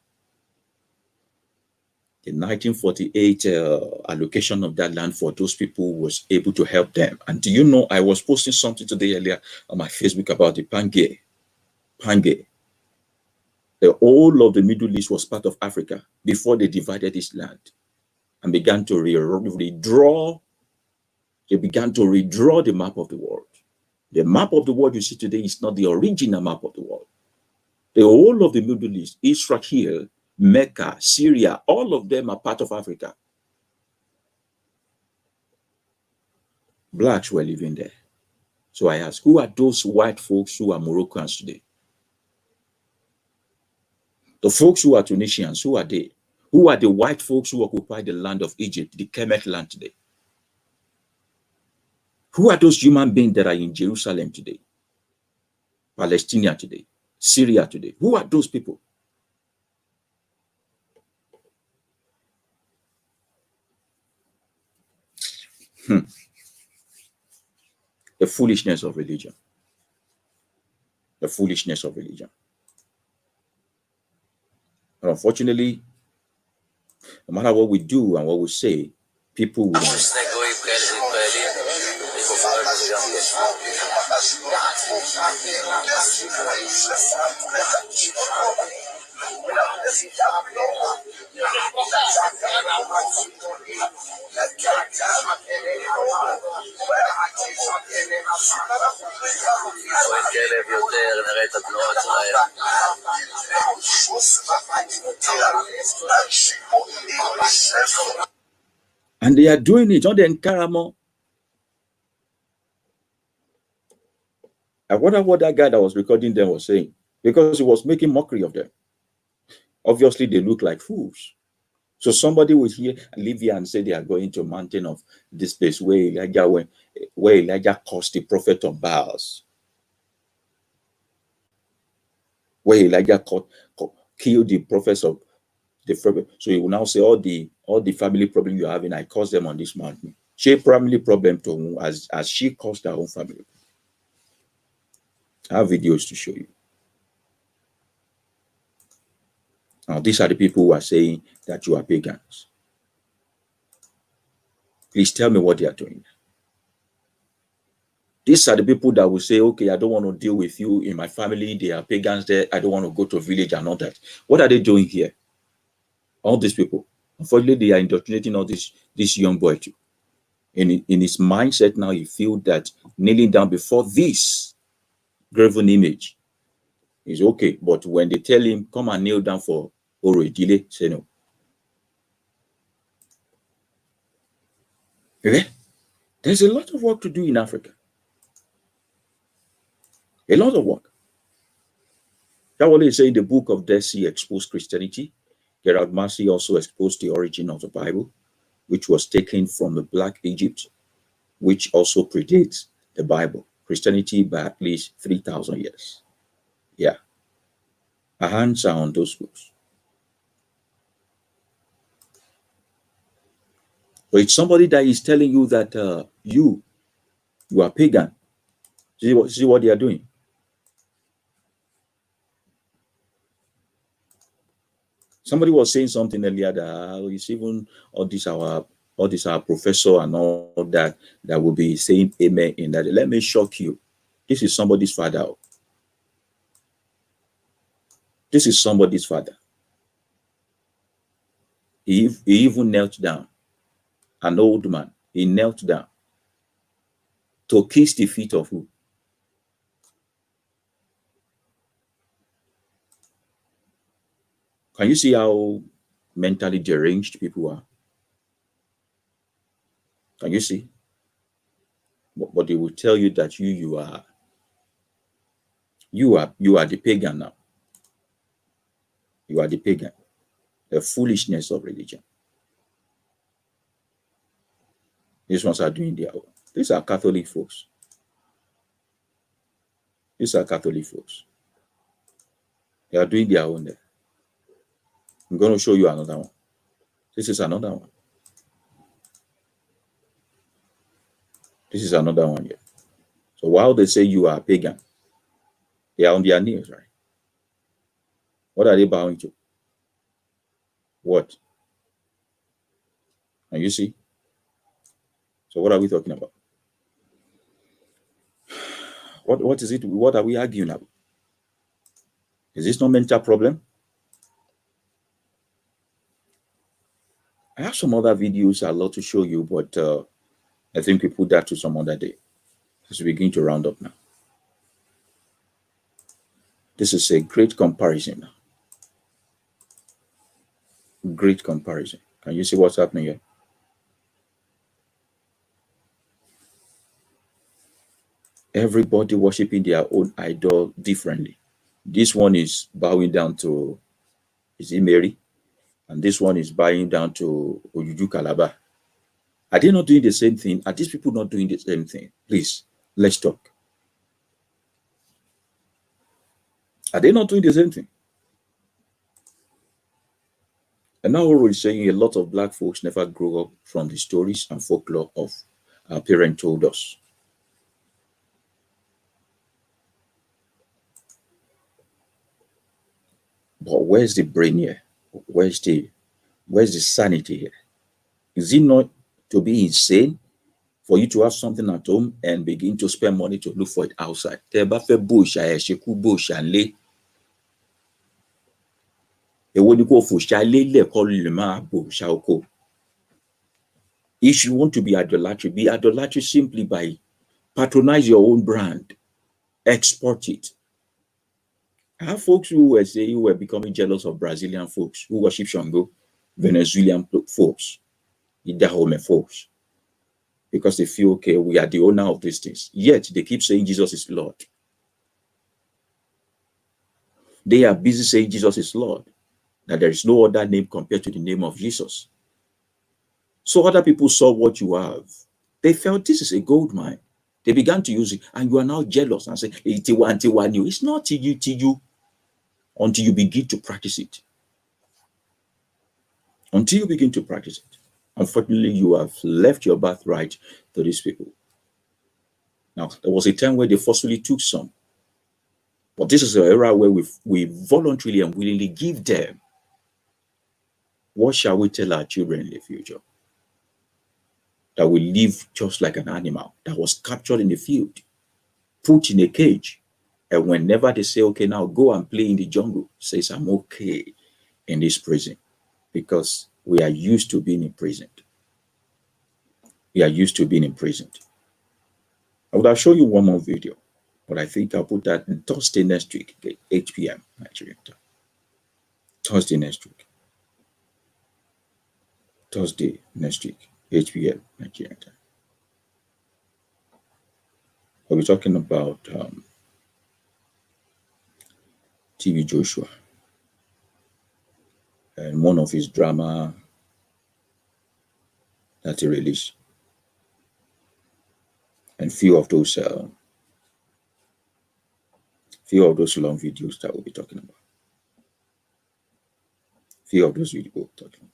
The 1948 allocation of that land for those people was able to help them. And do you know, I was posting something today earlier on my Facebook about the Pangaea. The whole of the Middle East was part of Africa before they divided this land and began to redraw. They began to redraw the map of the world. The map of the world you see today is not the original map of the world. The whole of the Middle East, Israel, Mecca, Syria, all of them are part of Africa. Blacks were living there. So I ask, who are those white folks who are Moroccans today? The folks who are Tunisians, who are they? Who are the white folks who occupy the land of Egypt, the Kemet land today? Who are those human beings that are in Jerusalem today? Palestine today? Syria today? Who are those people? The foolishness of religion. The foolishness of religion. But unfortunately, no matter what we do and what we say, people will not. כלב יותר, נראה את התנועות שלהם. And they are doing it on the Nkaramo. I wonder what that guy that was recording them was saying, because he was making mockery of them. Obviously, they look like fools. So somebody will live here and say they are going to a mountain of this place where Elijah cursed the prophet of Baals, where Elijah killed the prophets of the prophet. So he will now say all the family problem you're having, I caused them on this mountain. She family problem to whom, as she caused her own family. I have videos to show you. Now, these are the people who are saying that you are pagans. Please tell me what they are doing. These are the people that will say, okay, I don't want to deal with you in my family. They are pagans there. I don't want to go to a village and all that. What are they doing here? All these people. Unfortunately, they are indoctrinating all this young boy too. In his mindset now, he feels that kneeling down before this graven image is okay. But when they tell him, come and kneel down for Orodile, say no. Okay? There's a lot of work to do in Africa. A lot of work. That's what they say in the book of Dead Sea exposed Christianity. Gerard Massey also exposed the origin of the Bible, which was taken from the Black Egypt, which also predates the Bible, Christianity, by at least 3,000 years. Yeah. Our hands are on those books. So it's somebody that is telling you that you are pagan. See what they are doing? Somebody was saying something earlier that it's even all this our professor and all that will be saying amen in that. Let me shock you. This is somebody's father. This is somebody's father. He even knelt down. An old man. He knelt down to kiss the feet of who? Can you see how mentally deranged people are? Can you see? But they will tell you that you are the pagan now. You are the pagan. The foolishness of religion. These ones are doing their own. These are Catholic folks. These are Catholic folks. They are doing their own there. I'm going to show you another one. This is another one. This is another one here. So while they say you are pagan, they are on their knees, right? What are they bowing to? What? And you see? So what are we talking about? What is it? What are we arguing about? Is this no mental problem? I have some other videos I'd love to show you, but I think we put that to some other day. As we begin to round up now. This is a great comparison. Great comparison. Can you see what's happening here? Everybody worshiping their own idol differently. This one is bowing down to, is it Mary? And this one is bowing down to Ojuju Calabar. Are they not doing the same thing? Are these people not doing the same thing? Please, let's talk. Are they not doing the same thing? And now we're saying a lot of Black folks never grew up from the stories and folklore of our parents told us. But where's the brain here? Where's the sanity here? Is it not to be insane for you to have something at home and begin to spend money to look for it outside? If you want to be idolatry simply by patronize your own brand, export it. I have folks who were saying who were becoming jealous of Brazilian folks who worship Shango. Venezuelan folks, Idahome folks, because they feel, okay, we are the owner of these things. Yet they keep saying Jesus is Lord. They are busy saying Jesus is Lord, that there is no other name compared to the name of Jesus. So other people saw what you have. They felt this is a gold mine. They began to use it, and you are now jealous and say, it's not to you until you begin to practice it. Until you begin to practice it. Unfortunately, you have left your birthright to these people. Now, there was a time where they forcefully took some. But this is an era where we voluntarily and willingly give them. What shall we tell our children in the future? That we live just like an animal that was captured in the field, put in a cage. And whenever they say, okay, now go and play in the jungle, says, I'm okay in this prison, because we are used to being imprisoned. We are used to being imprisoned. I would have shown you one more video, but I think I'll put that on Thursday next week, 8 p.m. Nigerian time. Thursday next week. Thursday next week, 8 p.m. Nigerian time. We'll be talking about TV Joshua and one of his drama that he released, and few of those long videos that we'll be talking about. Few of those videos we'll be talking about.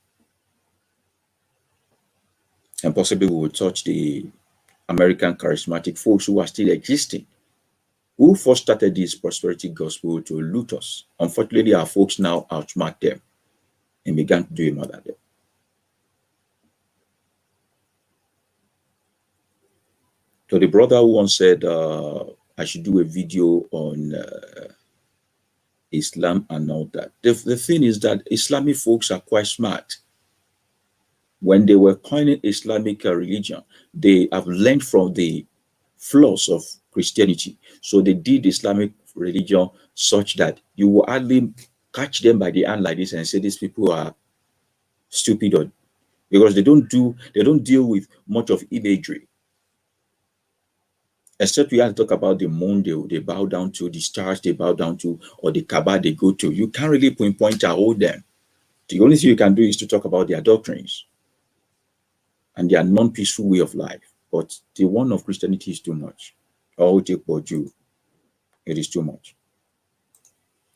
And possibly we will touch the American charismatic folks who are still existing, who first started this prosperity gospel to loot us. Unfortunately, our folks now outmarked them and began to do more than them. So the brother who once said I should do a video on Islam and all that. The thing is that Islamic folks are quite smart. When they were coining Islamic religion, they have learned from the flaws of Christianity. So they did Islamic religion such that you will hardly catch them by the hand like this and say these people are stupid, or because they don't deal with much of imagery. Except we have to talk about the moon they bow down to, the stars they bow down to, or the Kaaba they go to. You can't really pinpoint and hold them. The only thing you can do is to talk about their doctrines and their non-peaceful way of life. But the one of Christianity is too much. Oh, take for Jew. It is too much.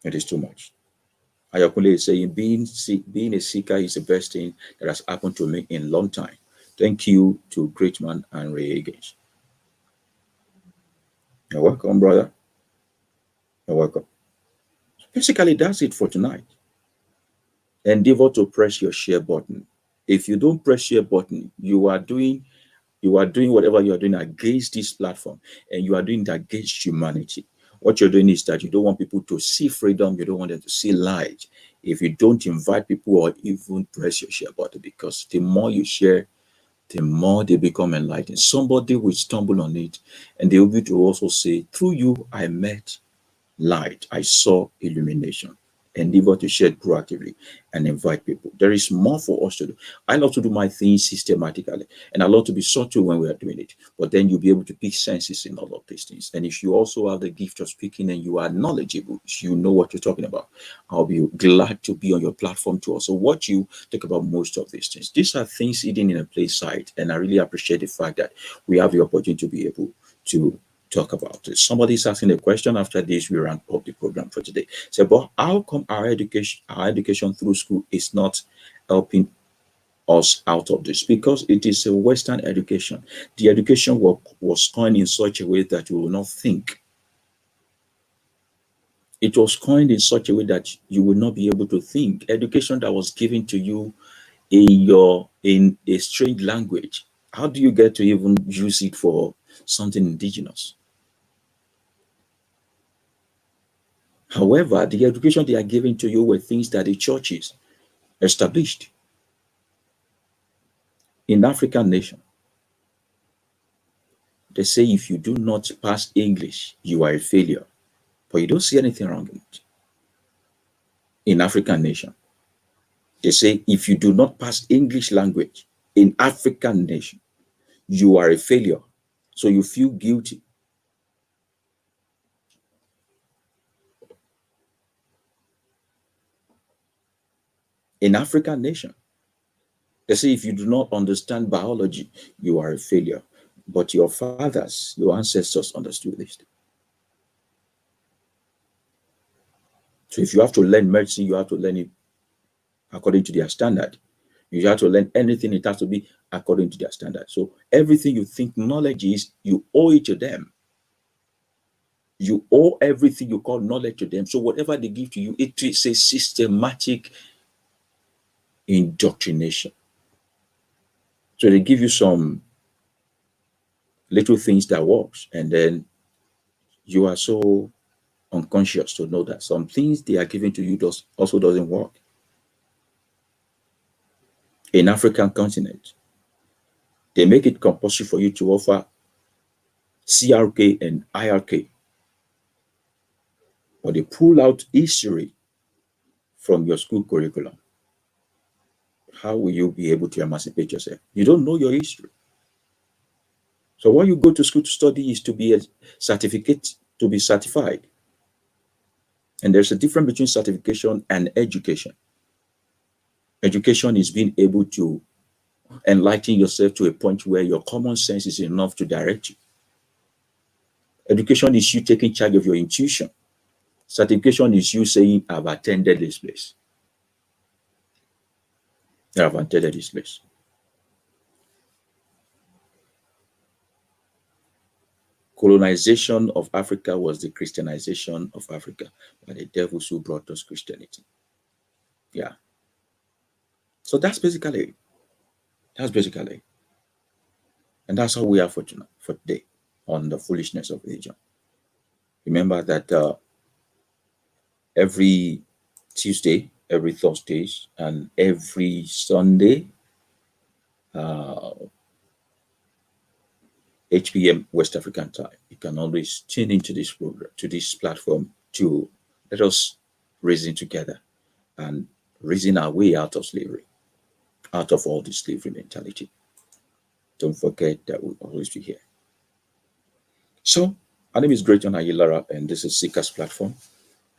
It is too much. Ayakule is saying being a seeker is the best thing that has happened to me in a long time. Thank you to Greatman and Ray Against. You're welcome, brother. You're welcome. Basically, that's it for tonight. Endeavor to press your share button. If you don't press share button, you are doing whatever you are doing against this platform, and you are doing it against humanity. What you're doing is that you don't want people to see freedom, you don't want them to see light. If you don't invite people or even press your share button, because the more you share, the more they become enlightened. Somebody will stumble on it, and they will be able to also say, through you, I met light, I saw illumination. Endeavor to share it proactively and invite people. There is more for us to do. I love to do my things systematically, and I love to be subtle when we are doing it. But then you'll be able to pick senses in all of these things. And if you also have the gift of speaking and you are knowledgeable, you know what you're talking about, I'll be glad to be on your platform to also watch you talk about most of these things. These are things hidden in a place site, and I really appreciate the fact that we have the opportunity to be able to talk about it. Somebody's asking a question. After this, we ramp up the program for today. So, but how come our education through school is not helping us out of this? Because it is a Western education. The education was coined in such a way that you will not think. It was coined in such a way that you will not be able to think. Education that was given to you in a strange language. How do you get to even use it for something indigenous? However, the education they are giving to you were things that the churches established in African nation. They say if you do not pass English, you are a failure. But you don't see anything wrong in it. In African nation. They say if you do not pass English language in African nation, you are a failure. So you feel guilty. In African nation, they say if you do not understand biology, you are a failure. But your fathers, your ancestors understood this. So if you have to learn medicine, you have to learn it according to their standard. If you have to learn anything, it has to be according to their standard. So everything you think knowledge is, you owe it to them. You owe everything you call knowledge to them. So whatever they give to you, it is a systematic indoctrination. So they give you some little things that works, and then you are so unconscious to know that some things they are giving to you also doesn't work. In African continent, they make it compulsory for you to offer CRK and IRK, but they pull out history from your school curriculum. How will you be able to emancipate yourself? You don't know your history. So what you go to school to study is to be a certificate, to be certified. And there's a difference between certification and education. Education is being able to enlighten yourself to a point where your common sense is enough to direct you. Education is you taking charge of your intuition. Certification is you saying, I've attended this place. I've attended this place. Colonization of Africa was the Christianization of Africa by the devils who brought us Christianity. Yeah. So that's basically it. And that's all we have for today on the foolishness of religion. Remember that every Tuesday, every Thursdays, and every Sunday, 8 p.m. West African time, you can always tune into this program, to this platform, to let us reason together and reason our way out of slavery, out of all this slavery mentality. Don't forget that we'll always be here. So, my name is Greatman Ayilara, and this is Seeker's Platform.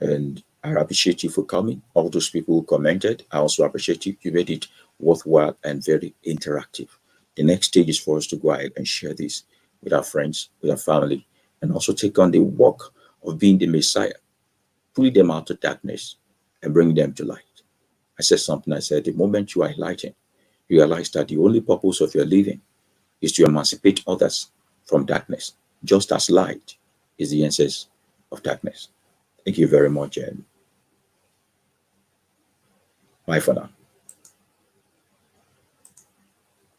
And I appreciate you for coming. All those people who commented, I also appreciate you. You made it worthwhile and very interactive. The next stage is for us to go ahead and share this with our friends, with our family, and also take on the work of being the Messiah, pulling them out of darkness and bring them to light. I said something, I said, the moment you are enlightened, you realize that the only purpose of your living is to emancipate others from darkness, just as light is the essence of darkness. Thank you very much, and bye for now.